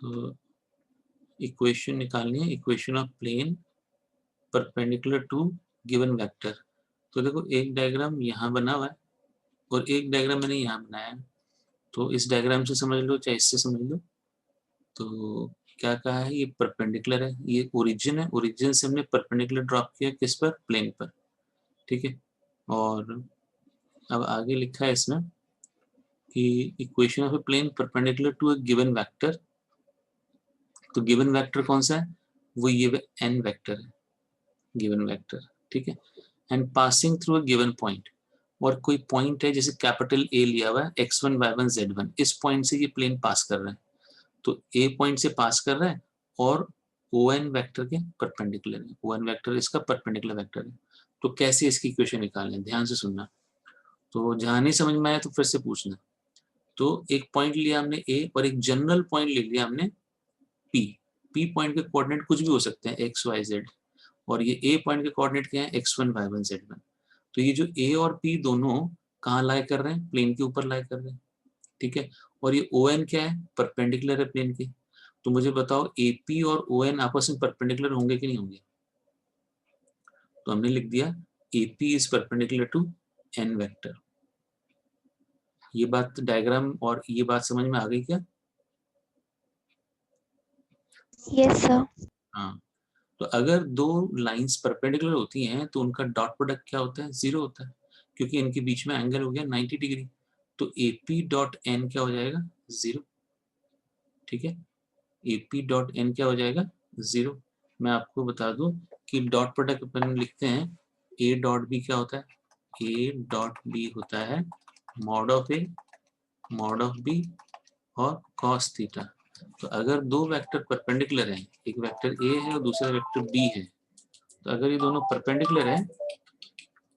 तो इक्वेशन निकालनी है, equation of plane perpendicular to given vector. तो देखो एक डायग्राम यहाँ बना हुआ है और एक डायग्राम मैंने यहाँ बनाया है। तो इस डायग्राम से समझ लो चाहे इससे समझ लो। तो क्या कहा है, ये परपेंडिकुलर है, ये ओरिजिन है, ओरिजिन से हमने परपेंडिकुलर ड्रॉप किया किस पर, प्लेन पर। ठीक है, और अब आगे लिखा है इसमें कि equation of a plane perpendicular to a given vector. तो गिवन वेक्टर कौन सा है, वो ये एन वेक्टर है, गिवन वेक्टर। ठीक है, and passing through a given point, और कोई पॉइंट है जैसे कैपिटल ए लिया हुआ है x1 y1 z1, इस पॉइंट से ये प्लेन पास कर रहा है। तो ए पॉइंट से पास कर रहा है और ओ एन वेक्टर के परपेंडिकुलर है, ओ एन वेक्टर इसका परपेंडिकुलर वेक्टर है। तो कैसे इसकी इक्वेशन निकालनी है, ध्यान से सुनना। तो जहां नहीं समझ में आया तो फिर से पूछना। तो एक पॉइंट लिया हमने ए और एक जनरल पॉइंट ले लिया हमने पी। पी पॉइंट के कोऑर्डिनेट कुछ भी हो सकते हैं, एक्स वाई जेड, और ये ए पॉइंट के कोऑर्डिनेट क्या है, x1 y1 z1। तो ये जो ए और पी दोनों कहाँ लाई कर रहे हैं, प्लेन के ऊपर लाई कर रहे हैं। ठीक है, और ये ओ एन क्या है, परपेंडिकुलर है प्लेन के। तो मुझे बताओ ए पी और ओ एन आपस में परपेंडिकुलर होंगे कि नहीं होंगे। तो हमने लिख दिया A P is perpendicular to N vector. ये बात डायग्राम और ये बात समझ में आ गई क्या। Yes sir. हाँ, तो अगर दो लाइंस परपेंडिकुलर होती हैं तो उनका डॉट प्रोडक्ट क्या होता है, जीरो होता है, क्योंकि इनके बीच में एंगल हो गया 90 डिग्री। तो ए पी डॉट एन क्या हो जाएगा, जीरो। ठीक है, ए पी डॉट एन क्या हो जाएगा, जीरो। मैं आपको बता दूं कि डॉट प्रोडक्ट अपन लिखते हैं, ए डॉट बी क्या होता है, ए डॉट बी होता है mod of A mod of B और कॉस थीटा। तो अगर दो वेक्टर परपेंडिकुलर हैं, एक वेक्टर ए है और दूसरा वेक्टर बी है, तो अगर ये दोनों परपेंडिकुलर है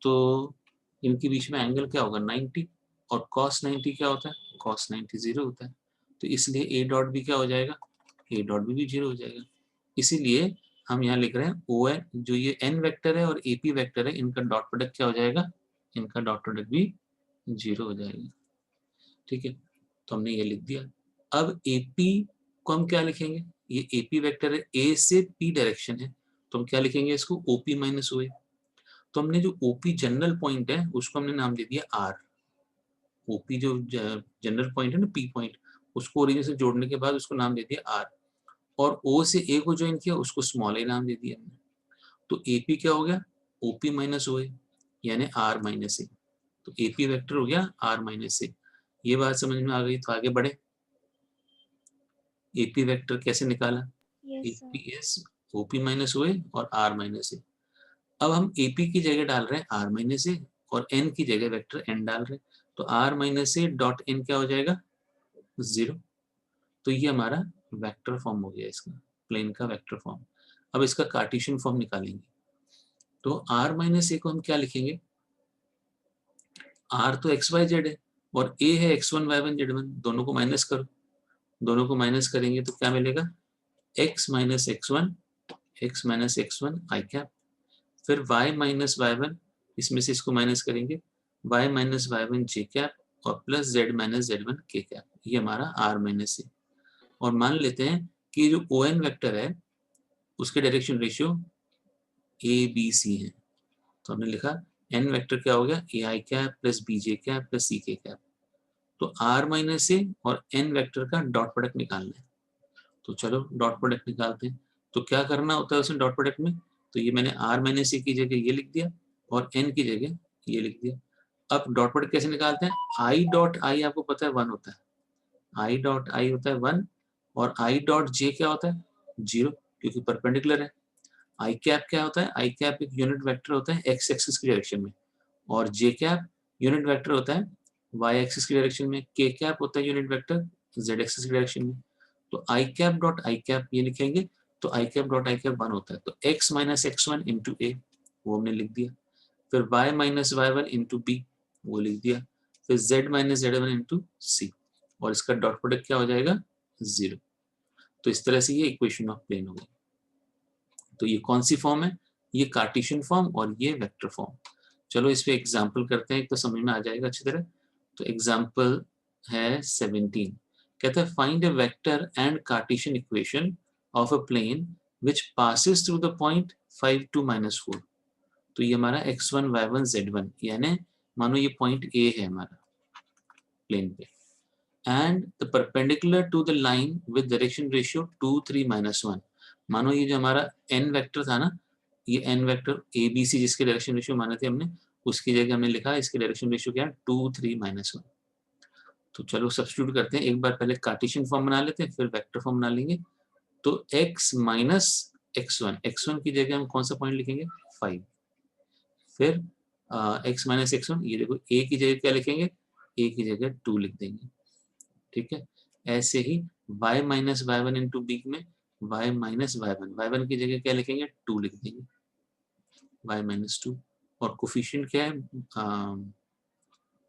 तो इनके बीच में एंगल क्या होगा, 90, और cos 90 क्या होता है, cos 90 जीरो होता है। तो इसलिए a डॉट बी क्या हो जाएगा, a डॉट बी भी जीरो हो जाएगा। इसीलिए हम यहाँ लिख रहे हैं ओ एन, जो ये n वेक्टर है और ए पी वेक्टर है, इनका डॉट प्रोडक्ट क्या हो जाएगा, इनका डॉट प्रोडक्ट भी जीरो हो जाएगा। ठीक है, तो हमने ये लिख दिया। अब ए पी को हम क्या लिखेंगे, ये ए पी वेक्टर है, ए से पी डायरेक्शन है, तो हम क्या लिखेंगे इसको, ओ पी माइनस ओ ए। तो हमने जो ओपी जनरल पॉइंट है उसको हमने नाम दे दिया आर। ओपी जो जनरल पॉइंट है ना, पी पॉइंट, उसको ओरिजिन से जोड़ने के बाद उसको नाम दे दिया आर, और ओ से ए को ज्वाइन किया, उसको स्मॉल ए नाम दे दिया हमने। तो एपी क्या हो गया, ओपी माइनस ओ ए, यानी आर माइनस ए। तो एपी वेक्टर हो गया आर माइनस ए। ये बात समझ में आ गई, तो आगे बढ़े। एपी वेक्टर कैसे निकाला, yes AP sir. Is OP minus O A और आर माइनस ए। अब हम AP की जगह डाल रहे हैं आर माइनस ए, और n की जगह वेक्टर n डाल रहे हैं। तो R minus A dot N क्या हो जाएगा, जीरो। तो ये हमारा वेक्टर फॉर्म हो गया, इसका प्लेन का वेक्टर फॉर्म। अब इसका कार्टेशियन फॉर्म निकालेंगे। तो आर माइनस ए को हम क्या लिखेंगे, आर तो एक्स वाई जेड है और ए है x1 y1 z1, दोनों को माइनस करो। दोनों को माइनस करेंगे तो क्या मिलेगा, x माइनस एक्स वन आई कैप, फिर y माइनस वाई वन, इसमें से इसको माइनस करेंगे, y माइनस वाई वन जे कैप, और plus z minus Z one के कैप। ये हमारा r माइनस है। और मान लेते हैं कि जो ओ एन वेक्टर है उसके direction ratio A B C है। तो हमने लिखा एन वेक्टर क्या हो गया, A I cap plus B J cap plus C K cap. तो r माइनस ए और n वेक्टर का डॉट प्रोडक्ट निकालना है। तो चलो डॉट प्रोडक्ट निकालते हैं। तो क्या करना होता है उसमें डॉट प्रोडक्ट में, तो ये मैंने r माइनस ए की जगह ये लिख दिया और n की जगह ये लिख दिया। अब डॉट प्रोडक्ट कैसे निकालते हैं, आई डॉट आई आपको पता है वन होता है, आई डॉट आई होता है वन, और आई डॉट जे क्या होता है, जीरो, क्योंकि परपेंडिकुलर है। आई कैप क्या होता है, आई कैप एक यूनिट वेक्टर होता है एक्स एक्सिस की डायरेक्शन में, और जे कैप यूनिट वेक्टर होता है वाई एक्सिस की डायरेक्शन में, के कैप होता है यूनिट वेक्टर जेड एक्सिस की डायरेक्शन में। तो I cap dot I cap ये लिखेंगे, तो I cap dot I cap one होता है, तो X minus x one into A, वो हमने लिख दिया। फिर y minus Y one into B, वो लिख दिया। फिर z minus Z one into C, और इसका डॉट प्रोडक्ट क्या हो जाएगा, जीरो। तो इस तरह से ये इक्वेशन ऑफ प्लेन हो गई। तो ये कौन सी फॉर्म है, ये कार्टेशियन फॉर्म और ये वेक्टर फॉर्म। चलो इस पे एग्जाम्पल करते हैं, तो समझ में आ जाएगा अच्छी तरह। तो एग्जाम्पल है 17, कहते हैं find a vector and cartesian equation of a plane which passes through the point 5 2 -4। तो ये हमारा x1 y1 z1, यानी मानो ये पॉइंट A है हमारा प्लेन पे, and the perpendicular to the line with direction ratio 2 3 -1। मानो ये जो हमारा n वेक्टर था ना, ये n वेक्टर ABC जिसके डायरेक्शन रेशियो माने थे हमने, उसकी जगह हमने लिखा इसके डायरेक्शन रेशियो क्या है 2 3 -1। तो चलो सब्स्टिट्यूट करते हैं, एक बार पहले कार्टेशियन फॉर्म बना लेते हैं फिर वेक्टर फॉर्म बना लेंगे। तो x माइनस x1 की जगह हम कौन सा पॉइंट लिखेंगे 5, फिर x माइनस x1, ये देखो a की जगह क्या लिखेंगे, a की जगह 2 लिख देंगे, ठीक है। ऐसे ही y minus y1 into B में y माइनस y1 की जगह क्या लिखेंगे 2 लिख देंगे, y माइनस 2। और कोफिशिएंट क्या है,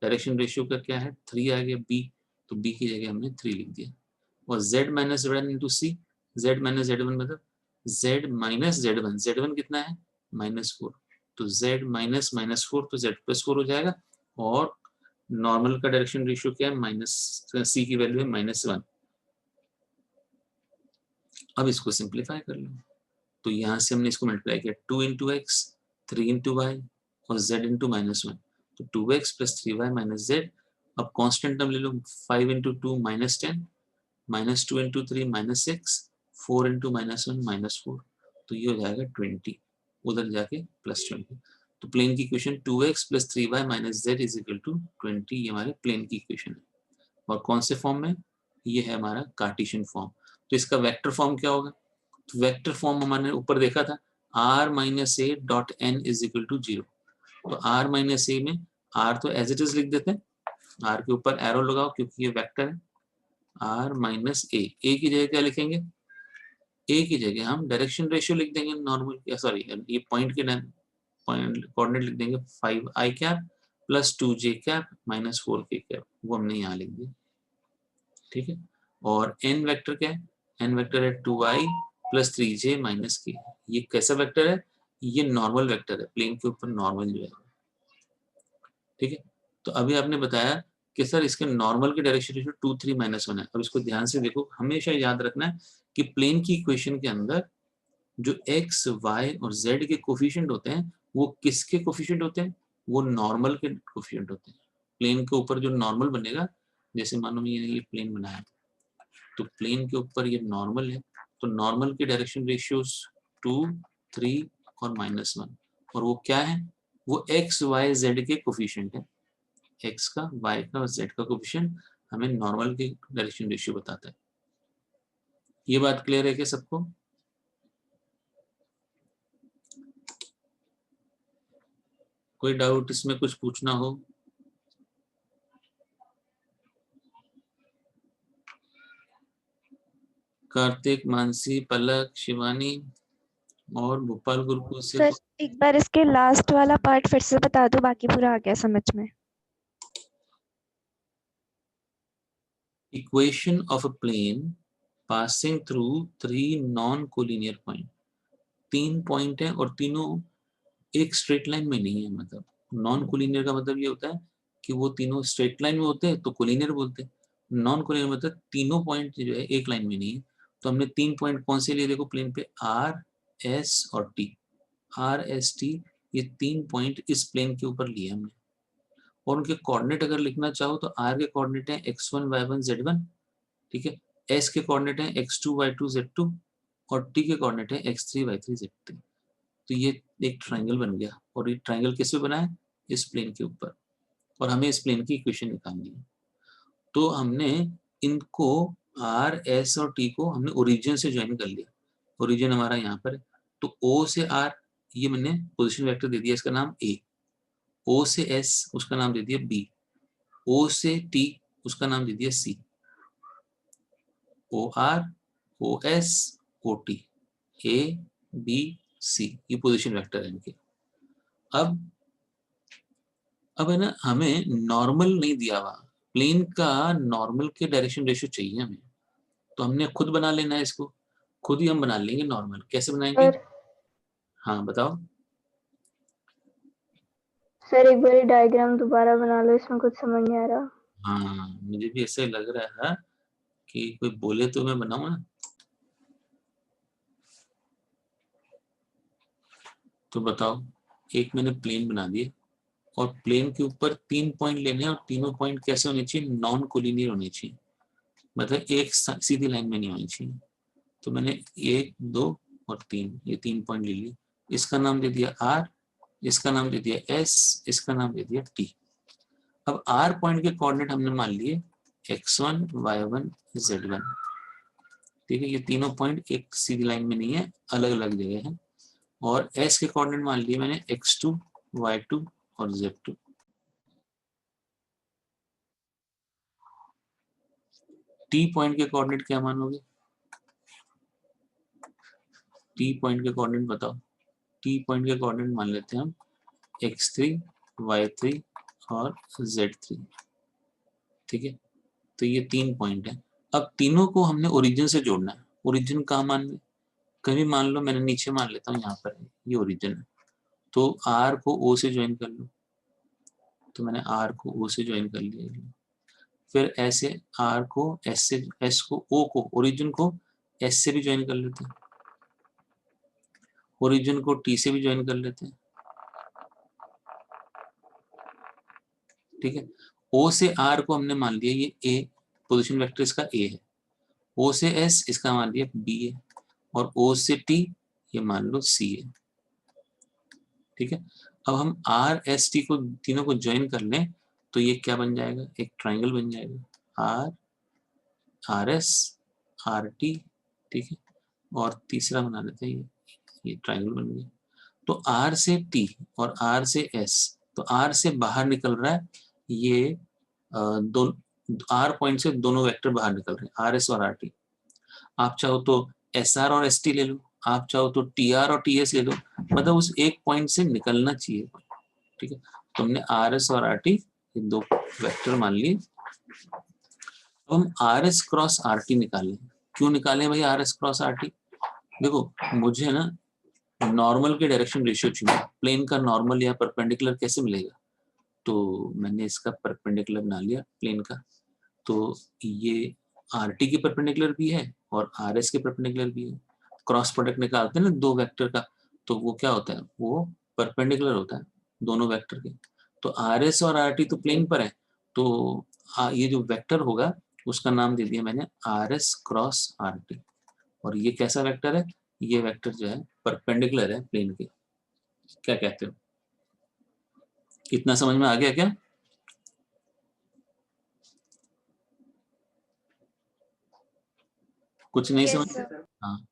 डायरेक्शन रेशियो का क्या है 3 आ गया b, तो b की जगह हमने 3 लिख दिया। और z माइनस z1 इंटू सी, z माइनस z1 मतलब z माइनस z1, z1 कितना है -4, तो z माइनस -4 तो z प्लस 4 हो जाएगा। और नॉर्मल का डायरेक्शन रेशियो क्या है माइनस, सी की वैल्यू है -1। अब इसको सिंप्लीफाई कर लो, तो यहाँ से हमने इसको मल्टीप्लाई किया 2 इंटू एक्स 3 इंटू वाई और z इंटू -1, तो 2x plus 3y minus z। अब कांस्टेंट टर्म ले लो, 5 इंटू 2 -10, -2 इंटू 3 -6, 4 इंटू -1 -4, तो ये हो जाएगा 20, उधर जाके +20। तो प्लेन की equation 2x plus 3y minus z is equal to 20, ये हमारे प्लेन की इक्वेशन है। और कौन से फॉर्म में, ये है हमारा कार्टेशियन फॉर्म। तो इसका वेक्टर फॉर्म क्या होगा, तो वेक्टर फॉर्म हमारे ऊपर देखा था r minus A dot N is equal to 0। तो r माइनस ए में r तो एज इट इज लिख देते हैं, r के ऊपर एरो लगाओ क्योंकि ये वेक्टर है, r माइनस ए की जगह क्या लिखेंगे, a की जगह हम डायरेक्शन रेशियो लिख देंगे नॉर्मल, या सॉरी ये पॉइंट के पॉइंट कोऑर्डिनेट लिख देंगे 5i cap plus 2j cap minus 4k cap, वो हमने यहाँ लिख दिया, ठीक है। और n वेक्टर क्या है, n वेक्टर है 2i plus 3j minus k। ये कैसा वेक्टर है, ये नॉर्मल वेक्टर है, प्लेन के ऊपर नॉर्मल जो है, ठीक है। तो अभी आपने बताया कि सर इसके नॉर्मल के डायरेक्शन रेशियो 2 3 -1 है। अब इसको ध्यान से देखो, हमेशा याद रखना है कि प्लेन की इक्वेशन के अंदर जो x, y और z के कोफिशिएंट होते हैं वो किसके कोफिशिएंट होते हैं, वो नॉर्मल के कोफिशिएंट होते हैं। प्लेन के ऊपर जो नॉर्मल बनेगा, जैसे मानो ये प्लेन बनाया तो प्लेन के ऊपर ये नॉर्मल है, तो नॉर्मल के डायरेक्शन रेशियोज 2 3 और -1, और वो क्या है, वो x y z के कोफिशिएंट है, x का y का और z का कोफिशिएंट हमें नॉर्मल के डायरेक्शन रेशियो बताता है। ये बात क्लियर है क्या सबको? कोई डाउट इसमें कुछ पूछना हो? कार्तिक, मानसी, पलक, शिवानी और भोपाल गुरुकुल से सर एक बार इसके लास्ट वाला पार्ट फिर से बता दो, बाकी पूरा आ गया समझ में। Equation of a plane passing through 3 non collinear point, 3 point है और तीनों एक स्ट्रेट लाइन में नहीं है। मतलब नॉन कोलिनियर का मतलब ये होता है कि वो तीनों स्ट्रेट लाइन में होते हैं तो कोलिनियर बोलते हैं, नॉन कोलिनियर मतलब तीनों पॉइंट जो है एक लाइन में नहीं है। तो हमने 3 पॉइंट कौन से लिए, देखो प्लेन पे आर एस और टी, आर एस टी, ये 3 पॉइंट इस प्लेन के ऊपर लिए हमने। और उनके कोऑर्डिनेट अगर लिखना चाहो तो आर के कोऑर्डिनेट है x1 y1 z1, ठीक है। एस के कोऑर्डिनेट है x2 y2 z2 और टी के कोऑर्डिनेट है x3 y3 z3। तो ये एक ट्रायंगल बन गया, और ये ट्रायंगल किस पे बना है, इस प्लेन के ऊपर, और हमें इस प्लेन की इक्वेशन निकालनी है। तो हमने इनको आर एस और टी को हमने ओरिजिन से ज्वाइन कर लिया, ओरिजिन हमारा यहाँ पर है। तो ओ से आर ये मैंने पोजीशन वेक्टर दे दिया, इसका नाम ए। ओ से एस उसका नाम दे दिया बी। ओ से टी उसका नाम दे दिया C. O R, O S, O T, A B C, ये पोजीशन वेक्टर है इनके। अब है ना, हमें नॉर्मल नहीं दिया हुआ, प्लेन का नॉर्मल के डायरेक्शन रेशियो चाहिए हमें, तो हमने खुद बना लेना है इसको, खुद ही हम बना लेंगे नॉर्मल। कैसे बनाएंगे? सर हाँ बताओ। सर एक बार डायग्राम दोबारा बना लो, इसमें कुछ समझ नहीं आ रहा। हाँ मुझे भी ऐसे लग रहा है कि कोई बोले तो मैं बनाऊं ना। तो बताओ, एक मैंने प्लेन बना दिए और प्लेन के ऊपर 3 पॉइंट लेने हैं और तीनों पॉइंट कैसे होने चाहिए, नॉन कोलिनियर होने चाहिए, मतलब एक सीधी लाइन में नहीं होनी चाहिए। तो मैंने 1 2 और 3, ये 3 पॉइंट ले लिए। इसका नाम दे दिया R, इसका नाम दे दिया S, इसका नाम दे दिया T। अब R पॉइंट के कोऑर्डिनेट हमने मान लिए x1 y1 z1। ठीक है, ये तीनों पॉइंट एक सीधी लाइन में नहीं है, अलग अलग जगह है। और S के कोऑर्डिनेट मान लिए मैंने x2 y2 और z2। T पॉइंट के कोऑर्डिनेट क्या मानोगे? T पॉइंट के कोऑर्डिनेट बताओ। T पॉइंट के कोऑर्डिनेट मान लेते हैं हम x3 y3 और z3। ठीक है, तो ये 3 पॉइंट है। अब तीनों को हमने ओरिजिन से जोड़ना है। ओरिजिन कहाँ मान ले, कभी मान लो मैंने नीचे मान लेता हूँ, यहाँ पर है, ये ओरिजिन है। तो R को O से ज्वाइन कर लो, तो मैंने R को O से ज्वाइन कर लिया। फिर ऐसे R को S से, S को O को, ओरिजिन को S से भी ज्वाइन कर लेते हैं, ओरिजिन को T से भी ज्वाइन कर लेते हैं। ठीक है, O से R को हमने मान लिया ये A, पोजीशन वेक्टर इसका A है। O से S इसका मान लिया B है, और O से T ये मान लो C है। ठीक है, अब हम R S T को तीनों को ज्वाइन कर लें तो ये क्या बन जाएगा, एक ट्राइंगल बन जाएगा, R R S R T। ठीक है, और तीसरा बना लेते हैं ये ट्राइंगल बन गया। तो R से T और R से S, तो R से बाहर निकल रहा है ये दो, R पॉइंट से दोनों वेक्टर बाहर निकल रहे हैं, RS और RT। आप चाहो तो SR और ST ले लो, आप चाहो तो TR और TS ले लो, मतलब उस एक पॉइंट से निकलना चाहिए। ठीक है, तो हमने RS और RT ये दो वेक्टर मान लिए। अब हम RS क्रॉस RT निकालें। क्यों निकालें भाई RS क्रॉस RT? देखो, मुझे ना नॉर्मल के डायरेक्शन रेशियो चाहिए। प्लेन का नॉर्मल या परपेंडिकुलर कैसे मिलेगा? तो मैंने इसका परपेंडिकुलर बना लिया प्लेन का। तो ये RT की परपेंडिकुलर भी है और RS के परपेंडिकुलर भी है। क्रॉस प्रोडक्ट निकालते हैं ना दो वेक्टर का, तो वो क्या होता है, वो परपेंडिकुलर होता है दोनों वेक्टर के। तो RS और RT तो प्लेन पर है, तो ये जो वेक्टर होगा उसका नाम दे दिया मैंने RS क्रॉस RT। और ये कैसा वेक्टर है, ये वेक्टर जो है परपेंडिकुलर है प्लेन के। क्या कहते हो, इतना समझ में आ गया क्या? कुछ नहीं समझ? हाँ,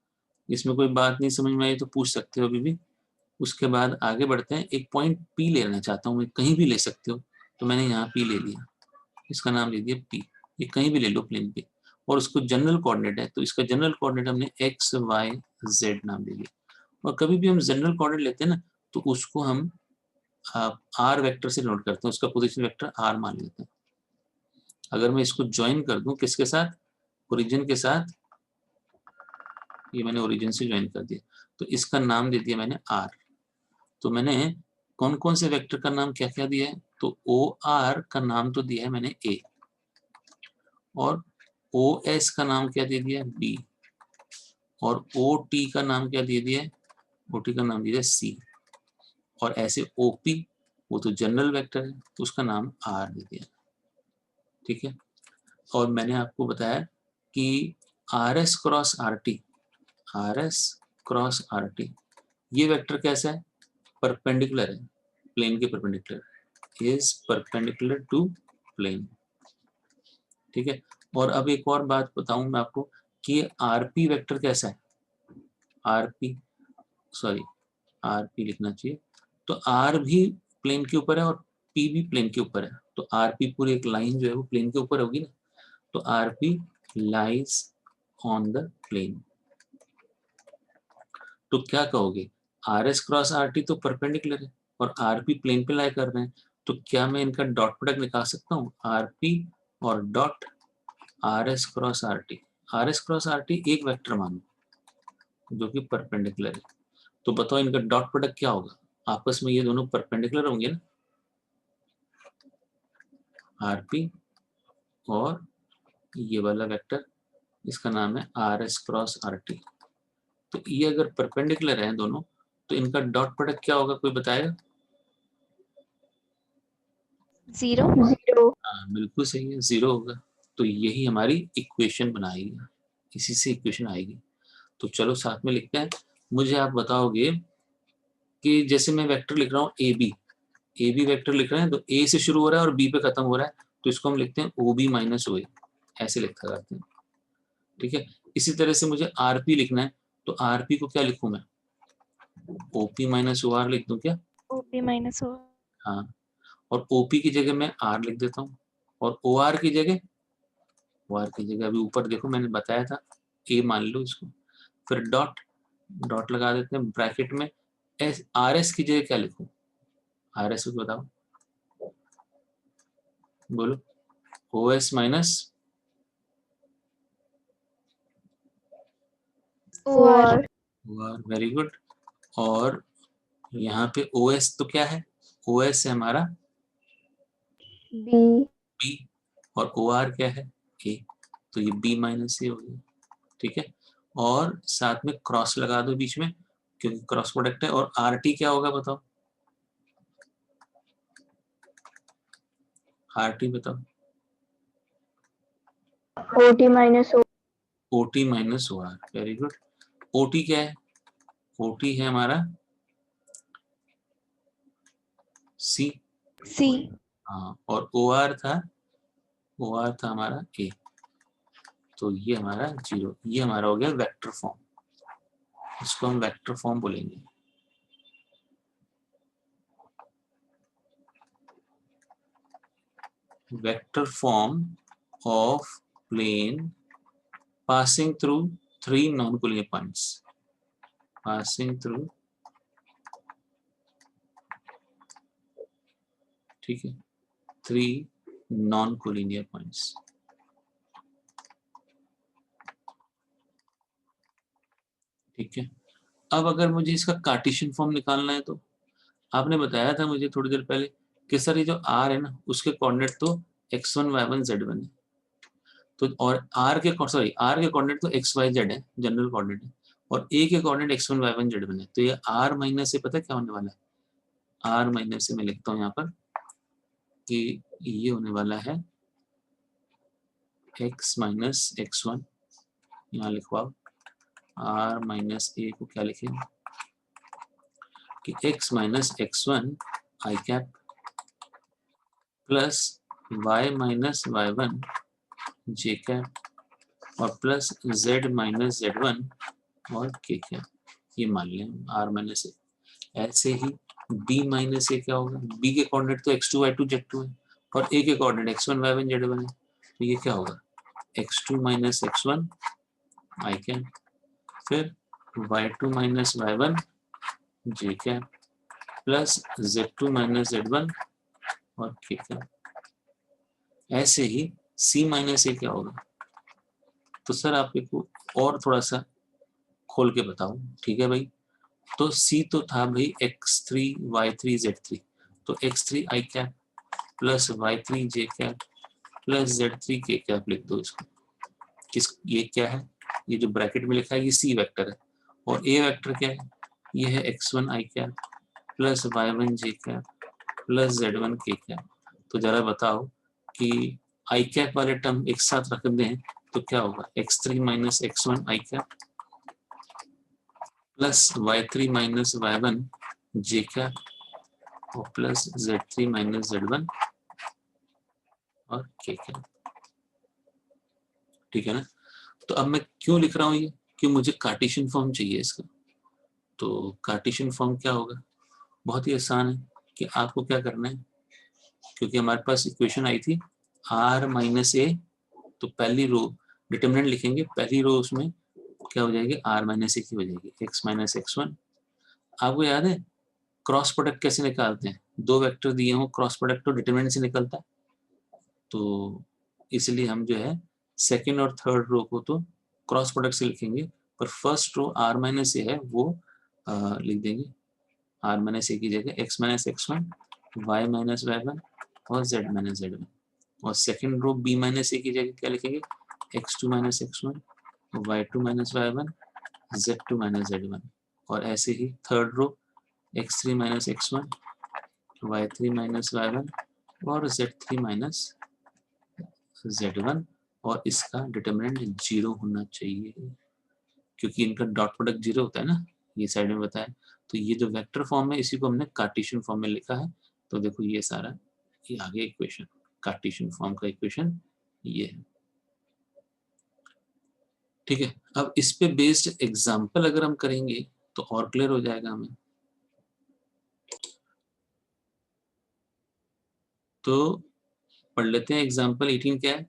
इसमें कोई बात नहीं समझ में आई तो पूछ सकते हो अभी भी। उसके बाद आगे बढ़ते हैं। एक पॉइंट P लेना चाहता हूँ मैं, कहीं भी ले सकते हो। तो मैंने यहाँ P ले लिया, इसका नाम दे दिया P। ये कहीं भी ले लो प्लेन पे, और उसको जनरल कोऑर्डिनेट है, तो इसका जनरल कोऑर्डिनेट हमने x y z नाम दे दिया। और कभी भी हम जनरल कोऑर्डिनेट लेते हैं ना, तो उसको हम r वेक्टर से नोट करते हैं, उसका पोजीशन वेक्टर r मान लेते हैं। अगर मैं इसको ज्वाइन कर दूं किसके साथ, ओरिजिन के साथ, ये मैंने ओरिजिन से ज्वाइन कर दिया, तो इसका नाम दे दिया मैंने r। तो मैंने कौन कौन से वेक्टर का नाम क्या क्या दिया है, तो ओ आर का नाम तो दिया है मैंने A, और ओ एस का नाम क्या दे दिया है B, और ओ टी का नाम क्या दे दिया है, ओ टी का नाम दिया है C, और ऐसे ओ पी वो तो जनरल वेक्टर है तो उसका नाम R दे दिया। ठीक है, और मैंने आपको बताया कि R S cross R T, R S cross R T ये वेक्टर कैसा है, परपेंडिकुलर है प्लेन के perpendicular, is perpendicular to plane. ठीक है, और अब एक और बात बताऊं मैं आपको कि आरपी वेक्टर कैसा है, आरपी, सॉरी आरपी लिखना चाहिए। तो आर भी प्लेन के ऊपर है और पी भी प्लेन के ऊपर है, तो आरपी पूरी एक लाइन जो है वो प्लेन के ऊपर होगी ना, तो RP lies on the plane. तो क्या कहोगे, R S cross R T तो परपेंडिकुलर है और आरपी प्लेन पे लाई कर रहे हैं, तो क्या मैं इनका डॉट प्रोडक्ट निकाल सकता हूँ, आरपी और dot are S cross R T. R S cross R T एक वेक्टर मानो जो कि परपेंडिकुलर है, तो बताओ इनका डॉट प्रोडक्ट क्या होगा, आपस में ये दोनों परपेंडिकुलर होंगे ना, आरपी और ये वाला वेक्टर इसका नाम है RS क्रॉस RT। तो ये अगर परपेंडिकुलर है दोनों तो इनका डॉट प्रोडक्ट क्या होगा, कोई बताएगा? 0। हाँ बिल्कुल सही है, 0 होगा। तो यही हमारी इक्वेशन बनाएगी, इसी से इक्वेशन आएगी। तो चलो साथ में लिखते हैं। मुझे आप बताओगे कि जैसे मैं वेक्टर लिख रहा हूँ ए बी वेक्टर लिख रहे हैं, तो ए से शुरू हो रहा है और बी पे खत्म हो रहा है, तो इसको हम लिखते हैं OB माइनस OA, ऐसे लिखा करते हैं। ठीक है, इसी तरह से मुझे RP लिखना है, तो RP को क्या लिखूं मैं? OP माइनस OR लिख दूं क्या? OP minus O। हाँ, और OP की जगह मैं R लिख देता हूँ, और OR की जगह अभी ऊपर देखो मैंने बताया था A मान लो इसको। फिर डॉट डॉट लगा देते हैं ब्रैकेट में। RS की जगह क्या लिखूं? RS को बताओ, बोलो। OS minus OR। OR, very good. और यहाँ पे OS तो क्या है? OS है हमारा B। B, और OR क्या है? A, तो ये B माइनस A हो गया। ठीक है, और साथ में क्रॉस लगा दो बीच में, क्योंकि क्रॉस प्रोडक्ट है। और RT क्या होगा बताओ? RT बताओ। OT minus O। OT minus OR, very good. OT क्या है? OT है हमारा C। हाँ, और OR था हमारा A। तो ये हमारा 0, ये हमारा हो गया वेक्टर फॉर्म। इसको हम वेक्टर फॉर्म बोलेंगे। Vector form of plane passing through 3 non-collinear points, ठीक है, 3 non-collinear points। ठीक है, अब अगर मुझे इसका कार्टेशियन फॉर्म निकालना है तो आपने बताया था मुझे थोड़ी देर पहले कि सर ये जो R है ना उसके कोऑर्डिनेट तो x1 y1 z1 है, तो और R के कोऑर्डिनेट तो x y z है, जनरल कोऑर्डिनेट है, और A के कोऑर्डिनेट x1 y1 z1 है। तो ये R माइनस से पता क्या होने वाला है? R माइनस से मैं लिखता हूँ यहाँ पर कि ये होने वाला है x माइनस x1, यहाँ लिखवाओ। R माइनस A को क्या लिखेंगे कि x minus x1 I cap plus y minus y1 J cap और प्लस z माइनस z1 और k कैप, ये मान लें R माइनस A। ऐसे ही B माइनस A क्या होगा? B के कोऑर्डिनेट तो x2 y2 z2 है, और A के कोऑर्डिनेट x1 y1 z1 है, तो ये क्या होगा? x2 minus x1 I cap, फिर y2 minus y1 J cap plus z2 minus z1 और k कैप। ऐसे ही C माइनस A क्या होगा? तो सर आप को और थोड़ा सा खोल के बताओ, ठीक है भाई। तो C तो था भाई x3 y3 z3, तो x3 आई कैप प्लस y3 जे कैप प्लस z3 के कैप लिख दो इसको। ये क्या है? ये जो ब्रैकेट में लिखा है ये C वेक्टर है, और A वेक्टर क्या है? ये है x1 I cap plus y1 J cap plus z1 के कैप। तो जरा बताओ कि आई कैप वाले टर्म एक साथ रख दें तो क्या होगा? x3 minus x1 I cap plus y3 minus y1 J cap और प्लस z3 माइनस z1 और k कैप। ठीक है ना? तो अब मैं क्यों लिख रहा हूँ ये? कि मुझे कार्टेशियन फॉर्म चाहिए इसका। तो कार्टेशियन फॉर्म क्या होगा? बहुत ही आसान है कि आपको क्या करना है, क्योंकि हमारे पास इक्वेशन आई थी R माइनस A, तो पहली रो डिटरमिनेंट लिखेंगे, पहली रो उसमें क्या हो जाएगी? R माइनस A की हो जाएगी, x माइनस x1। आपको याद है क्रॉस प्रोडक्ट कैसे निकालते हैं? दो वेक्टर दिए हो, क्रॉस प्रोडक्ट तो डिटरमिनेंट से निकलता है, तो इसलिए हम जो है सेकेंड और थर्ड रो को तो क्रॉस प्रोडक्ट से लिखेंगे, पर first row R minus A है वो लिख देंगे R माइनस A की जगह x minus x1 y minus y1 और z माइनस z1, और second row B minus A की जगह क्या लिखेंगे? x2 minus x1 y2 minus y1 z2 minus z1, और ऐसे ही third row x3 minus x1 y3 minus y1 और z3 माइनस z1, और इसका डिटरमिनेंट 0 होना चाहिए क्योंकि इनका डॉट प्रोडक्ट 0 होता है ना, ये साइड में बताया। तो ये जो वेक्टर फॉर्म है इसी को हमने कार्टेशियन फॉर्म में लिखा है। तो देखो ये सारा ये आगे इक्वेशन, कार्टेशियन फॉर्म का इक्वेशन ये है। ठीक है, अब इस पे बेस्ड एग्जांपल अगर हम करेंगे तो और क्लियर हो जाएगा हमें। तो पढ़ लेते हैं एग्जांपल 18 क्या है।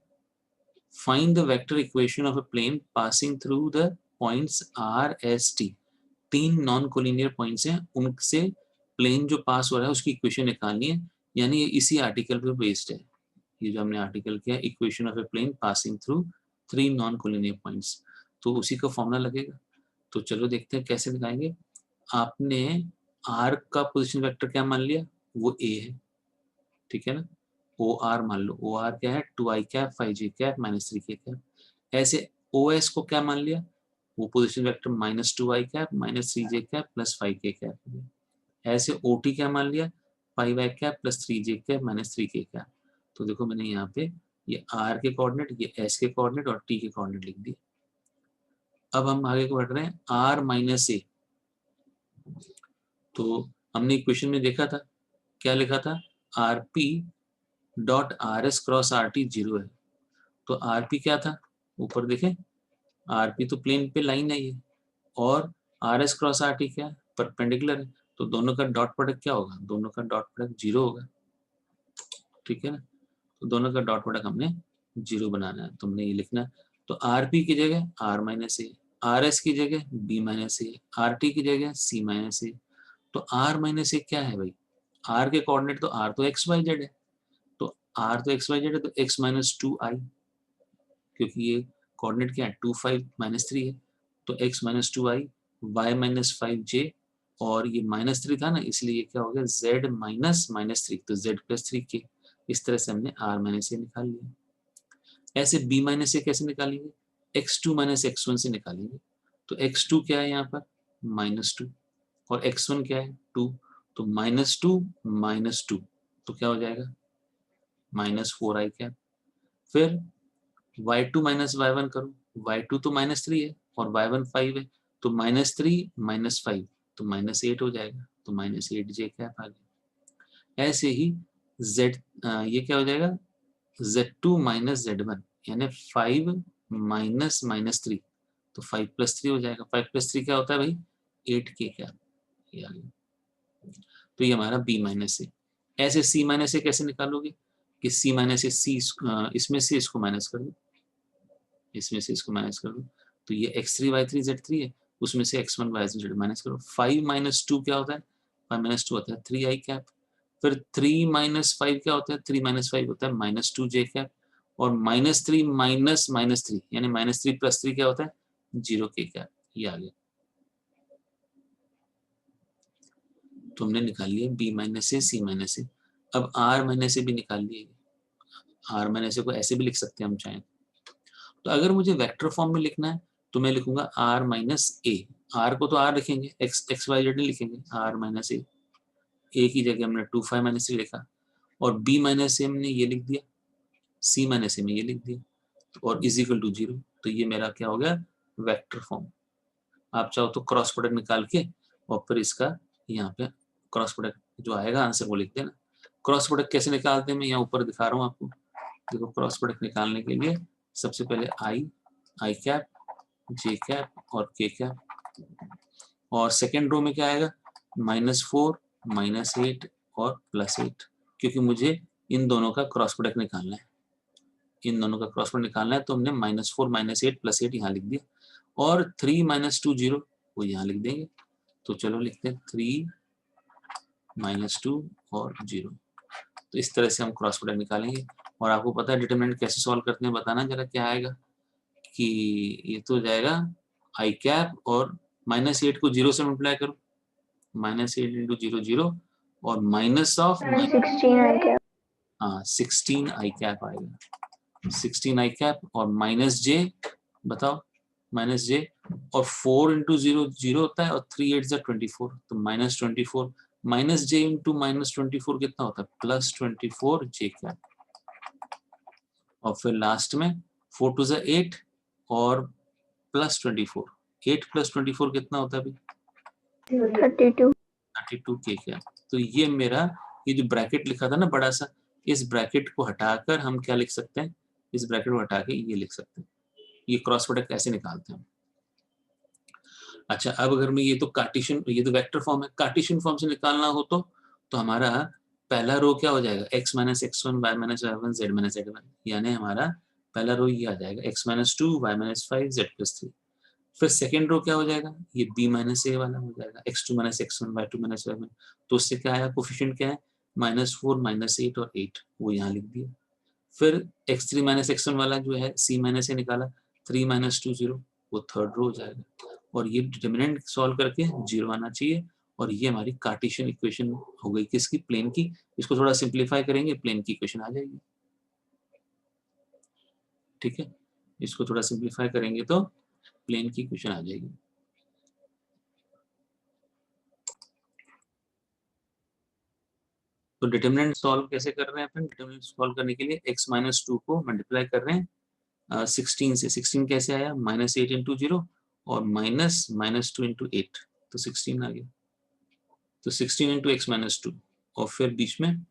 Find the vector equation of a plane passing through the points R S T. 3 non collinear points हैं, उनसे प्लेन जो पास हो रहा है उसकी इक्वेशन निकालनी है, यानी ये इसी आर्टिकल पे बेस्ड है। ये जो हमने आर्टिकल किया, equation of a plane passing through 3 non collinear points, तो उसी का फॉर्मूला लगेगा। तो चलो देखते हैं कैसे दिखाएंगे। आपने आर का पोजीशन वेक्टर क्या मान लिया, वो ए है, ठीक है ना। ओ आर मान लो, ओ आर क्या है 2i cap 5j cap minus 3k cap. ऐसे ओ एस को क्या मान लिया, वो position vector minus 2i cap minus 3j cap plus 5k cap. ऐसे ओ टी क्या मान लिया 5i cap plus 3j cap minus 3k cap. तो देखो मैंने यहाँ पे ये आर के कोऑर्डिनेट, ये एस के कोऑर्डिनेट और टी के कोऑर्डिनेट लिख दिए। अब हम आगे बढ़ रहे हैं आर माइनस ए। तो हमने इक्वेशन में देखा था, क्या लिखा था, R P dot are S cross R T 0 है। तो आर पी क्या था, ऊपर देखें, आर पी तो प्लेन पे लाइन है ये, और are S cross R T क्या है, परपेंडिकुलर है। तो दोनों का डॉट प्रोडक्ट क्या होगा, दोनों का डॉट प्रोडक्ट 0 होगा, ठीक है ना। तो दोनों का डॉट प्रोडक्ट हमने 0 बनाना है, तो हमने ये लिखना है। तो आर पी की जगह R minus A, R S की जगह B minus A, R T की जगह सी माइनस ए। तो आर माइनस ए क्या है भाई, आर के कोऑर्डिनेट तो आर तो एक्स वाई जेड है, तो आर तो एक्स वाई जेड है, तो एक्स माइनस 2i, क्योंकि ये कोऑर्डिनेट क्या है 2 5 माइनस 3 है, तो x minus 2i, y minus 5j, और ये माइनस 3 था ना इसलिए ये क्या हो गया z माइनस माइनस 3, तो z प्लस 3k। इस तरह से हमने r माइनस ए निकाल लिया। ऐसे b माइनस ए कैसे निकालेंगे, x2 माइनस x1 से निकालेंगे। तो x2 क्या है यहाँ पर -2, और x1 क्या है 2, तो -2 तो क्या हो जाएगा -4i क्या। फिर y2 माइनस y1 करो, y2 तो -3 है और y1 5 है, तो -3 -5 तो -8 हो जाएगा, तो -8j कैप आ गया। ऐसे ही z ये क्या हो जाएगा z2 माइनस z1, यानी 5 माइनस -3, तो 5 प्लस 3 हो जाएगा। 5 प्लस 3 क्या होता है भाई 8k कैप, ये आ गया। तो ये हमारा b माइनस ए। ऐसे c माइनस ए कैसे निकालोगे कि c माइनस ए, सी इसमें से इसको माइनस कर दो, इसमें से इसको माइनस कर दो, तो ये x3 y3 z3 है, उसमें से x1 y2 z माइनस करो। 5 माइनस 2 क्या होता है, 5 माइनस 2 होता है 3i कैप। फिर 3 माइनस 5 क्या होता है, 3 माइनस 5 होता है -2j कैप, और -3 माइनस -3 यानी -3 प्लस 3 क्या होता है 0k कैप। ये आ गया, तो हमने निकाल लिया b माइनस ए सी माइनस ए। अब r माइनस ए भी निकाल लिए, r माइनस ए को ऐसे भी लिख सकते हैं हम चाहें। तो अगर मुझे वेक्टर फॉर्म में लिखना है तो मैं लिखूंगा आर माइनस ए, आर को तो आर लिखेंगे, एक्स वाई जेड नहीं लिखेंगे, आर माइनस ए की जगह हमने 2 5 माइनस 3 लिखा, और बी माइनस ए हमने ये लिख दिया, सी माइनस ए में ये लिख दिया, और इज इक्वल टू 0। तो ये मेरा क्या हो गया वेक्टर फॉर्म। आप चाहो तो क्रॉस प्रोडक्ट निकाल के और फिर इसका यहाँ पे क्रॉस प्रोडक्ट जो आएगा आंसर वो लिख देना। क्रॉस प्रोडक्ट कैसे निकालते हैं मैं यहाँ ऊपर दिखा रहा हूँ आपको। देखो क्रॉस प्रोडक्ट निकालने के लिए सबसे पहले आई कैप, जे कैप और के कैप, और सेकेंड रो में क्या आएगा -4 -8 और +8, क्योंकि मुझे इन दोनों का क्रॉस प्रोडक्ट निकालना है, इन दोनों का क्रॉस प्रोडक्ट निकालना है। तो हमने -4 -8 +8 यहाँ लिख दिया, और 3 -2 0 वो यहाँ लिख देंगे। तो चलो लिखते हैं 3 -2 और 0। तो इस तरह से हम क्रॉस प्रोडक्ट निकालेंगे। और आपको पता है डिटरमिनेंट कैसे सॉल्व करते हैं, बताना जरा क्या आएगा, कि ये तो जाएगा आई कैप और -8 को 0 से मल्टीप्लाई करो, -8 इंटू 0 0, और माइनस ऑफ 16 आई कैप आएगा, 16 आई कैप, और -j बताओ माइनस जे, और 4 इंटू 0 0 होता है, और 3 8 जा 24, तो minus 24 minus J into minus 24 कितना होता है, प्लस 24 जे कैप। और फिर लास्ट में 4 टू जा 8 और प्लस 24, 8 प्लस 24 कितना होता है अभी, 32 के कैप। तो ये मेरा, ये जो ब्रैकेट लिखा था ना बड़ा सा, इस ब्रैकेट को हटाकर हम क्या लिख सकते हैं, इस ब्रैकेट को हटा के ये लिख सकते हैं। ये क्रॉस प्रोडक्ट कैसे निकालते हैं। अच्छा, अब अगर मैं ये तो कार्टेशियन, ये तो वेक्टर फॉर्म है, कार्टेशियन फॉर्म से निकालना हो तो हमारा पहला रो क्या हो जाएगा, x minus x one y minus Y one z minus Z one, यानी हमारा पहला रो ये आ जाएगा x minus two y minus five z plus three. फिर सेकेंड रो क्या हो जाएगा, ये b माइनस ए वाला हो जाएगा, x two minus x one y two minus Y one. तो उससे क्या आया, कोफिशिएंट क्या है, माइनस फोर माइनस एट और 8, वो यहाँ लिख दिया। फिर x three minus x one वाला जो है c माइनस ए निकाला, 3 माइनस टू 0, वो थर्ड रो हो जाएगा। और ये डिटर्मिनेंट सॉल्व करके 0 आना चाहिए। और ये हमारी कार्टेशियन इक्वेशन हो गई किसकी, प्लेन की। इसको थोड़ा सिंप्लीफाई करेंगे, प्लेन की इक्वेशन आ जाएगी। ठीक है, इसको थोड़ा सिंप्लीफाई करेंगे तो प्लेन की इक्वेशन आ जाएगी। तो डिटर्मिनेंट सॉल्व कैसे कर रहे हैं अपन, डिटर्मिनेंट सॉल्व करने के लिए x माइनस टू को मल्टीप्लाई कर रहे हैं 16 से। 16 कैसे आया, माइनस एट इंटू जीरो और minus minus two into eight, तो 16 आ गया। तो 16 इंटू एक्स माइनस टू, और फिर बीच में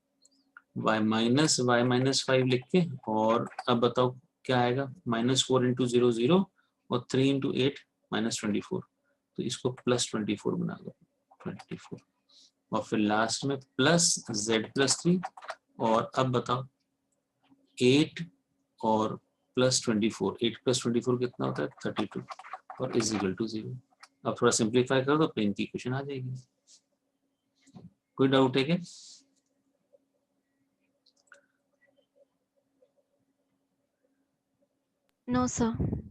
y माइनस फाइव लिख के, और अब बताओ क्या आएगा, minus four into zero zero और 3 इंटू एट माइनस 24, तो इसको प्लस 24 बना दो, 24। और फिर लास्ट में प्लस z प्लस थ्री, और अब बताओ 8 और प्लस 24, 8 प्लस 24 कितना होता है, 32, और इज इक्वल टू 0। अब थोड़ा सिंप्लीफाई करो तो प्लेन की इक्वेशन आ जाएगी। कोई डाउट है क्या? No sir.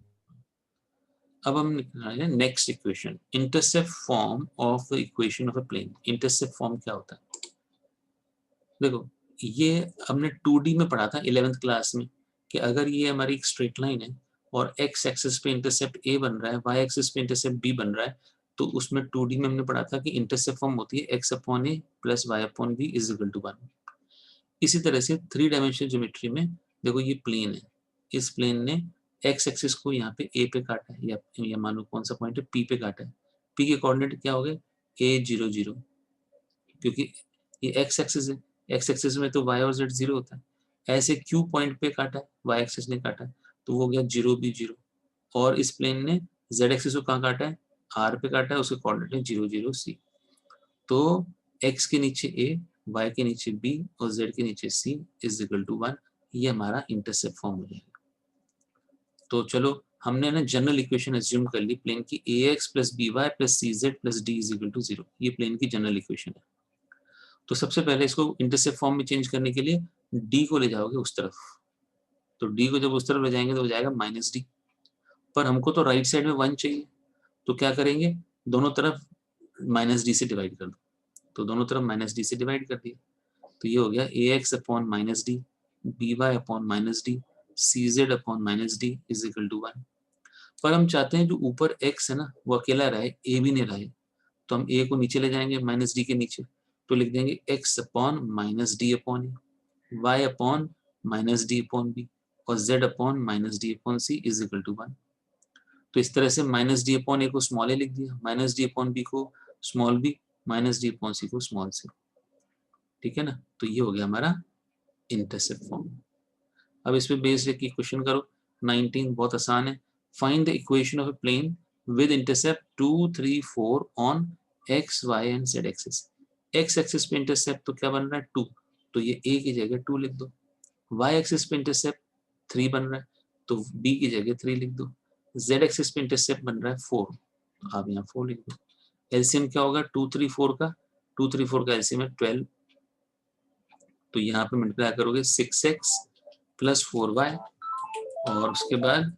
अब हम निकालेंगे next equation, intercept form of the equation of a plane. Intercept form क्या होता है, देखो ये हमने 2D में पढ़ा था 11th क्लास में, कि अगर ये हमारी एक स्ट्रेट लाइन है और x एक्सिस पे इंटरसेप्ट a बन रहा है, y एक्सिस पे इंटरसेप्ट b बन रहा है, तो उसमें 2D में हमने पढ़ा था कि इंटरसेप्ट फॉर्म होती है x upon a plus y upon b is equal to 1। इसी तरह से 3 डायमेंशनल ज्योमेट्री में देखो ये प्लेन है, इस प्लेन ने x एक्सिस को यहाँ पे a पे काटा है, या मानो कौन सा पॉइंट है, p पे काटा है। p के कोऑर्डिनेट क्या हो गए, a 0 0, क्योंकि ये x एक्सिस है, x एक्सिस में तो y और z 0 होता है। ऐसे q पॉइंट पे काटा है, y एक्सिस ने काटा है, तो वो हो गया 0 b 0। और इस प्लेन ने z एक्सिस को कहाँ काटा है, r पे काटा है, उसके कोऑर्डिनेट है 0 0 c। तो x के नीचे a, y के नीचे b और z के नीचे c इज इक्वल टू 1। ये हमारा इंटरसेप्ट फॉर्म हो जाएगा। तो चलो हमने ना जनरल इक्वेशन एज्यूम कर ली प्लेन की, ax plus by plus cz plus d is equal to 0। ये प्लेन की जनरल इक्वेशन है। तो सबसे पहले इसको इंटरसेप्ट फॉर्म में चेंज करने के लिए d को ले जाओगे उस तरफ, तो d को जब उस तरफ ले जाएंगे तो हो जाएगा माइनस डी। पर हमको तो राइट साइड में 1 चाहिए, तो क्या करेंगे, दोनों तरफ माइनस डी से डिवाइड कर दो। तो दोनों तरफ माइनस डी से डिवाइड कर दिया, तो ये हो गया A X upon minus D, B Y upon minus D, C Z upon minus D is equal to 1। पर हम चाहते हैं जो ऊपर x है ना वो अकेला रहे, a भी नहीं रहे, तो हम a को नीचे ले जाएंगे माइनस डी के नीचे, तो लिख देंगे x upon minus D upon A, Y upon minus D upon B, और z upon minus D upon C is equal to 1। तो इस तरह से माइनस डी अपॉन ए को स्मॉल ए लिख दिया, माइनस डी अपॉन बी को small B, minus D upon C को स्मॉल सी। ठीक है ना, तो ये हो गया हमारा इंटरसेप्ट फॉर्म। अब इस पे बेस्ड एक क्वेश्चन करो, 19 बहुत आसान है। Find the equation of a plane with intercept 2 3 4 on x y and z axis. x axis पे इंटरसेप्ट तो क्या बन रहा है 2, तो ये a की जगह 2 लिख दो। y एक्सिस पे इंटरसेप्ट 3 बन रहा है, तो b की जगह 3 लिख दो। z एक्सिस पे इंटरसेप्ट बन रहा है 4, तो आप यहाँ 4 लिख दो। एलसीएम क्या होगा 2 3 4 का, 2 3 4 का एलसीएम है 12, तो यहाँ पे मल्टीप्लाई करोगे 6x प्लस 4y, और उसके बाद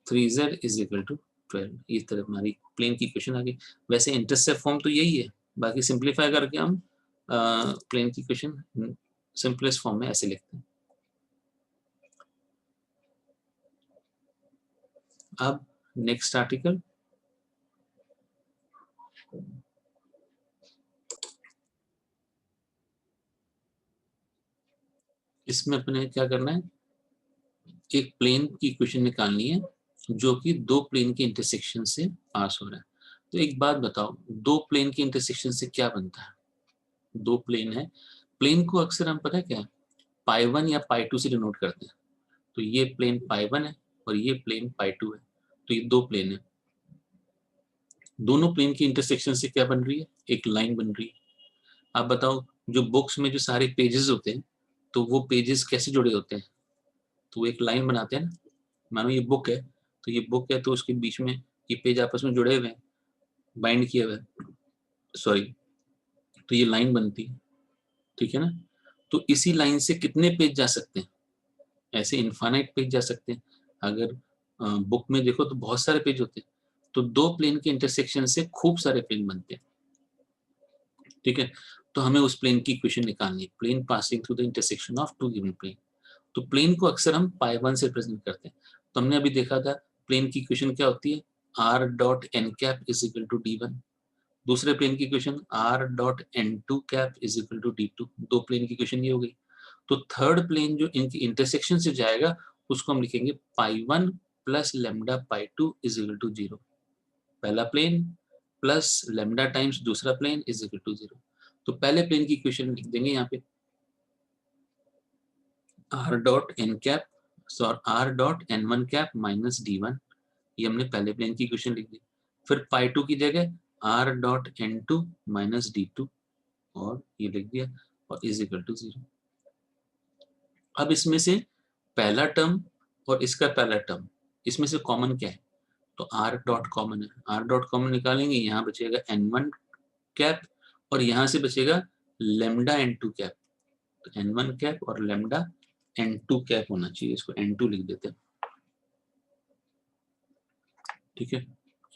3z इज इक्वल टू 12। इस तरह हमारी प्लेन की इक्वेशन आ गई। वैसे इंटरसेप्ट फॉर्म तो यही है, बाकी सिंप्लीफाई करके हम प्लेन की इक्वेशन सिंपलेस्ट फॉर्म में ऐसे लिखते हैं। अब नेक्स्ट आर्टिकल, इसमें अपने क्या करना है, एक प्लेन की इक्वेशन निकालनी है जो कि दो प्लेन के इंटरसेक्शन से पास हो रहा है। तो एक बात बताओ, दो प्लेन के इंटरसेक्शन से क्या बनता है? दो प्लेन है, प्लेन को अक्सर हम पता है क्या, पाई 1 या पाई 2 से डिनोट करते हैं। तो ये प्लेन पाई 1 है और ये प्लेन पाई 2 है, तो ये दो प्लेन है। दोनों प्लेन की इंटरसेक्शन से क्या बन रही है, एक लाइन बन रही है। आप बताओ, जो बुक्स में जो सारे पेजेस होते हैं तो वो पेजेस कैसे जुड़े होते हैं? तो वो एक लाइन बनाते हैं ना। मानो ये बुक है, तो ये बुक है तो उसके बीच में ये पेज आपस में जुड़े हुए हैं, बाइंड किए हुए हैं, सॉरी, तो ये लाइन बनती है, ठीक है ना। तो इसी लाइन से कितने पेज जा सकते हैं? ऐसे इनफाइनाइट पेज जा सकते हैं। अगर बुक में देखो तो बहुत सारे पेज होते हैं, तो दो प्लेन के इंटरसेक्शन से खूब सारे प्लेन बनते हैं, ठीक है। तो हमें उस प्लेन की इक्वेशन निकालनी है, plane passing through the intersection of two given plane. तो प्लेन को अक्सर हम पाई 1 से प्रेजेंट करते हैं। तो हमने अभी देखा था प्लेन की इक्वेशन क्या होती है, R dot N cap is equal to D one. दूसरे प्लेन की equation R dot N two cap is equal to D two. दो प्लेन की इक्वेशन ये हो गई। तो थर्ड प्लेन जो इनकी इंटरसेक्शन से जाएगा उसको हम लिखेंगे pi 1 plus lambda pi 2 is equal to 0। पहला प्लेन प्लस लेमडा टाइम्स दूसरा प्लेन इज इक्वल टू 0। तो पहले प्लेन की इक्वेशन लिख देंगे यहाँ पे R dot N cap sorry R dot N one cap minus D one, ये हमने पहले प्लेन की इक्वेशन लिख दी। फिर पाई 2 की जगह R dot N two minus D two, और ये लिख दिया, और इज इक्वल टू 0। अब इसमें से पहला टर्म और इसका पहला टर्म, इसमें से कॉमन क्या है? तो आर डॉट कॉमन है, आर डॉट कॉमन निकालेंगे, यहाँ बचेगा एन वन कैप और यहाँ से बचेगा लेमडा एन टू कैप। तो एन वन कैप और लेमडा एन टू कैप होना चाहिए, इसको एन टू लिख देते हैं, ठीक है,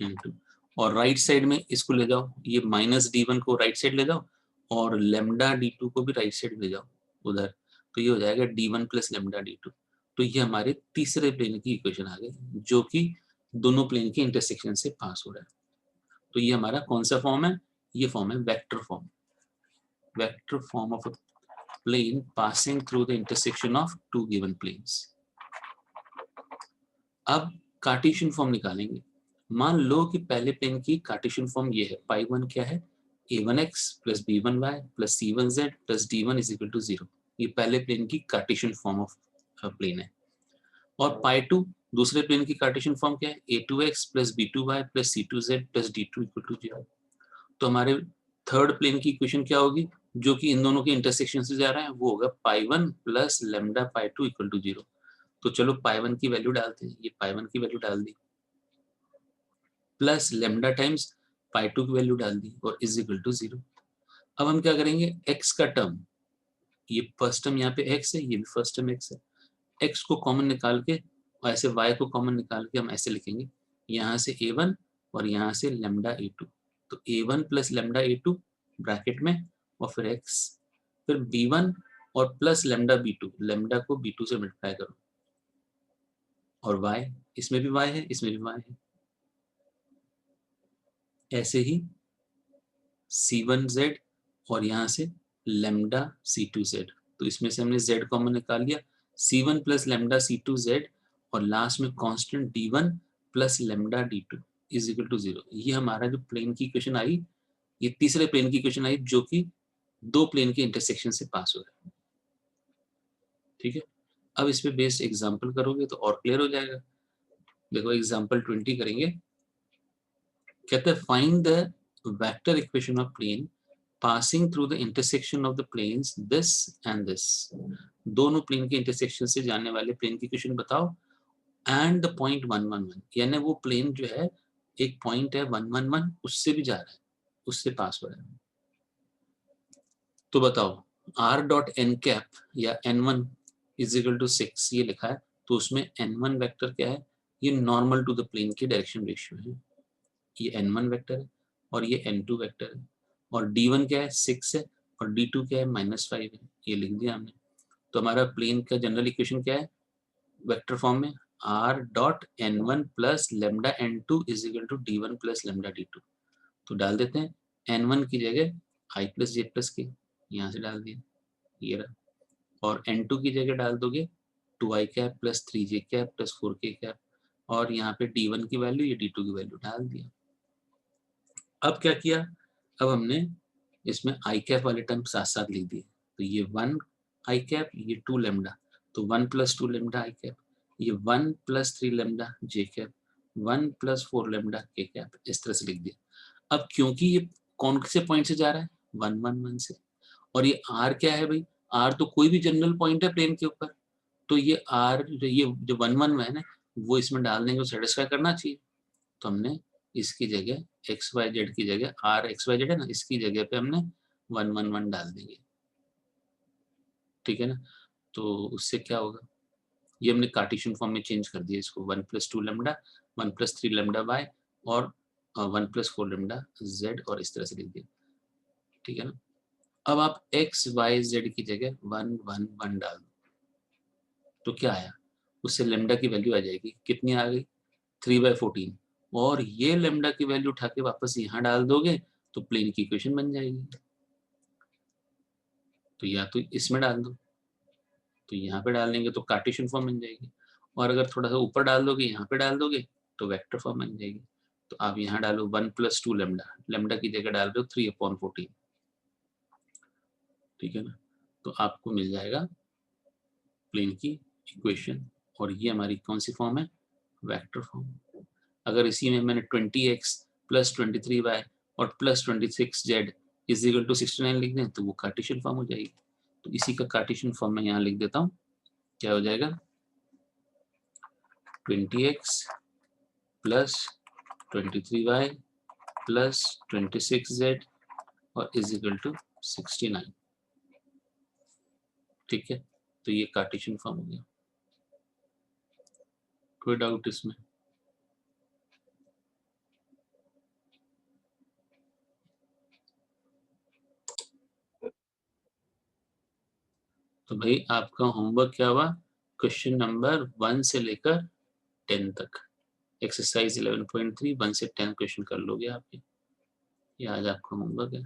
एन टू। और राइट साइड में इसको ले जाओ, ये माइनस डी वन को राइट साइड ले जाओ और लेमडा डी टू को भी राइट साइड ले जाओ उधर, तो ये हो जाएगा D one plus lambda D two. तो ये हमारे तीसरे प्लेन की इक्वेशन आ गई जो कि दोनों प्लेन के इंटरसेक्शन से पास हो रहा है। तो ये हमारा कौन सा फॉर्म है? ये फॉर्म है vector form, vector form of a plane passing through the intersection of two given planes. अब कार्टेशियन फॉर्म निकालेंगे। मान लो कि पहले प्लेन की कार्टेशियन फॉर्म ये है, पाई 1 क्या है, a1x plus b1y plus c1z plus d1 is equal to 0। ये पहले प्लेन की कार्टेशियन फॉर्म ऑफ प्लेन है। और पाई 2 दूसरे प्लेन की कार्टेशियन फॉर्म क्या है, a2x plus b2y plus c2z plus d2 equal to 0। तो हमारे थर्ड प्लेन की इक्वेशन क्या होगी, जो कि इन दोनों के इंटरसेक्शन से जा रहा है, वो होगा pi 1 plus lambda pi 2 equal to 0। तो चलो पाई 1 की वैल्यू डालते हैं, ये पाई 1 की वैल्यू डाल दी, प्लस लेमडा टाइम्स पाई 2 की वैल्यू डाल दी और इज इक्वल टू 0। अब हम क्या करेंगे, x का टर्म, ये फर्स्ट टर्म यहाँ पे x है, ये भी फर्स्ट टर्म x है, x को कॉमन निकाल के और ऐसे y को कॉमन निकाल के हम ऐसे लिखेंगे, यहाँ से a1 और यहाँ से लेमडा a2। तो a1 plus lambda a2 bracket में और फिर x, फिर b1 और प्लस लेमडा b2, लेमडा को b2 से मल्टीप्लाई करो, और y, इसमें भी y है इसमें भी y है, ऐसे ही c1z और यहाँ से लेमडा c2z। तो इसमें से हमने z कॉमन निकाल लिया, c1 प्लस लेमडा c2z और लास्ट में constant d1 plus lambda d2 is equal to 0। ये हमारा जो प्लेन की इक्वेशन आई, ये तीसरे प्लेन की इक्वेशन आई जो कि दो प्लेन के इंटरसेक्शन से पास हो रहा है, ठीक है। अब इस पे बेस्ड एग्जांपल करोगे तो और क्लियर हो जाएगा। देखो एग्जांपल 20 करेंगे, कहते हैं find the vector equation of plane passing through the intersection of the planes this and this. दोनों प्लेन के इंटरसेक्शन से जाने वाले प्लेन की इक्वेशन बताओ एंड द पॉइंट 111, यानी वो प्लेन जो है एक पॉइंट है 111 उससे भी जा रहा है, उससे पास हो रहा है। तो बताओ r डॉट एन कैप या n1 इज इक्वल टू 6 ये लिखा है, तो उसमें n1 वेक्टर क्या है, ये नॉर्मल टू द प्लेन के डायरेक्शन रेशियो है, ये n1 वेक्टर है और ये n2 वेक्टर है, और d1 क्या है 6 है और d2 क्या है -5 है, ये लिख दिया हमने। तो हमारा प्लेन का जनरल इक्वेशन क्या है वेक्टर फॉर्म में, R dot n1 plus lambda n2 is equal to d1 plus lambda d2। तो डाल देते हैं n1 की जगह i प्लस जे प्लस के, यहाँ से डाल दिया ये रहा, और n2 की जगह डाल दोगे 2i cap plus 3j cap plus 4k cap, और यहाँ पे d1 की वैल्यू ये d2 की वैल्यू डाल दिया। अब क्या किया, अब हमने इसमें आई कैप वाले टर्म साथ साथ लिख दिए, तो ये 1 आई कैप, ये 2 लेमडा, तो 1 प्लस 2 लेमडा आई कैप, ये 1 प्लस 3 लेमडा जे कैप, 1 प्लस 4 लेमडा के कैप, इस तरह से लिख दिया। अब क्योंकि ये कौन से पॉइंट से जा रहा है, 1 1 1 से, और ये आर क्या है भाई, आर तो कोई भी जनरल पॉइंट है प्लेन के ऊपर, तो ये आर ये जो 1 1 में है ना, वो इसमें डाल देंगे, सेटिस्फाई करना चाहिए। तो हमने इसकी जगह एक्स वाई जेड की जगह आर एक्स वाई जेड है ना, इसकी जगह पे हमने 1 1 1 डाल देंगे, ठीक है ना। तो उससे क्या होगा, ये हमने कार्टेशियन फॉर्म में चेंज कर दिया इसको, 1 plus 2 lambda, 1 plus 3 lambda Y, और 1 प्लस 4 लेमडा जेड, और इस तरह से लिख दिया, ठीक है ना। अब आप एक्स वाई जेड की जगह 1 1 1 डाल दो, तो क्या आया, उससे लेमडा की वैल्यू आ जाएगी, कितनी आ गई, 3/14, और ये लेमडा की वैल्यू उठा के वापस यहाँ डाल दोगे तो प्लेन की इक्वेशन बन जाएगी। तो या तो इसमें डाल दो, तो यहाँ पे डाल देंगे तो कार्टेशियन फॉर्म बन जाएगी, और अगर थोड़ा सा ऊपर डाल दोगे, यहाँ पे डाल दोगे तो वेक्टर फॉर्म बन जाएगी। तो आप यहाँ डालो 1 प्लस 2 लेमडा, लेमडा की जगह डाल दो 3/14, ठीक है ना। तो आपको मिल जाएगा प्लेन की इक्वेशन, और ये हमारी कौन सी फॉर्म है, वेक्टर फॉर्म। अगर इसी में मैंने 20x प्लस 23y और plus 26z is equal to 69 लिख दें तो वो कार्टेशियन फॉर्म हो जाएगी। तो इसी का कार्टेशियन फॉर्म मैं यहाँ लिख देता हूँ, क्या हो जाएगा, 20x plus 23y plus 26z और इज इक्वल टू 69, ठीक है। तो ये कार्टेशियन फॉर्म हो गया, कोई डाउट इसमें। तो भाई आपका होमवर्क क्या हुआ, क्वेश्चन नंबर 1 से लेकर 10 तक, एक्सरसाइज 11.3 1 से 10 क्वेश्चन कर लोगे आप, ये आज आपका होमवर्क है।